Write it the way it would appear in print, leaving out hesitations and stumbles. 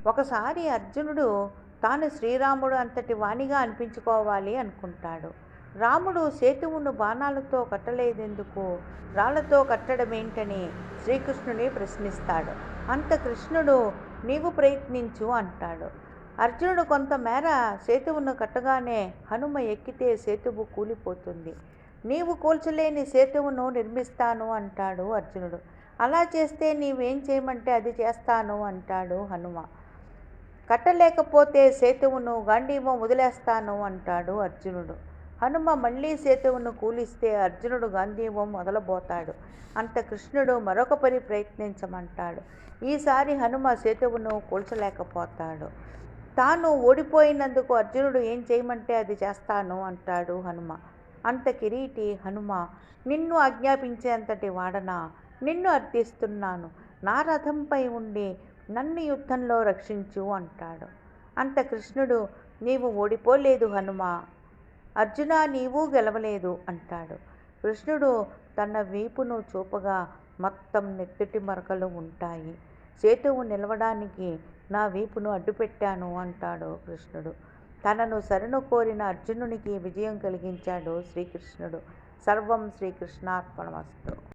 ఒకసారి అర్జునుడు తాను శ్రీరాముడు అంతటి వానిగా అనిపించుకోవాలి అనుకుంటాడు. రాముడు సేతువును బాణాలతో కట్టలేదెందుకు, రాళ్లతో కట్టడమేంటని శ్రీకృష్ణుని ప్రశ్నిస్తాడు. అంత కృష్ణుడు నీవు ప్రయత్నించు అంటాడు. అర్జునుడు కొంతమేర సేతువును కట్టగానే హనుమ ఎక్కితే సేతువు కూలిపోతుంది. నీవు కూల్చలేని సేతువును నిర్మిస్తాను అంటాడు అర్జునుడు. అలా చేస్తే నీవేం చేయమంటే అది చేస్తాను అంటాడు హనుమ. కట్టలేకపోతే సేతువును గాంధీవం వదిలేస్తాను అంటాడు అర్జునుడు. హనుమ మళ్ళీ సేతువును కూలిస్తే అర్జునుడు గాంధీవం మొదలబోతాడు. అంత కృష్ణుడు మరొక పని ప్రయత్నించమంటాడు. ఈసారి హనుమ సేతువును కూల్చలేకపోతాడు. తాను ఓడిపోయినందుకు అర్జునుడు ఏం చేయమంటే అది చేస్తాను అంటాడు హనుమ. అంత కిరీటి హనుమ, నిన్ను ఆజ్ఞాపించేంతటి వాడనా, నిన్ను అర్థిస్తున్నాను, నా రథంపై ఉండి నన్ను యుద్ధంలో రక్షించు అంటాడు. అంత కృష్ణుడు నీవు ఓడిపోలేదు హనుమ, అర్జున నీవు గెలవలేదు అంటాడు. కృష్ణుడు తన వీపును చూపగా మొత్తం నెత్తుటి మరకలు ఉంటాయి. సేతువు నిలవడానికి నా వీపును అడ్డుపెట్టాను అంటాడు కృష్ణుడు. తనను శరణు కోరిన అర్జునునికి విజయం కలిగించాడు శ్రీకృష్ణుడు. సర్వం శ్రీకృష్ణార్పణమస్తు.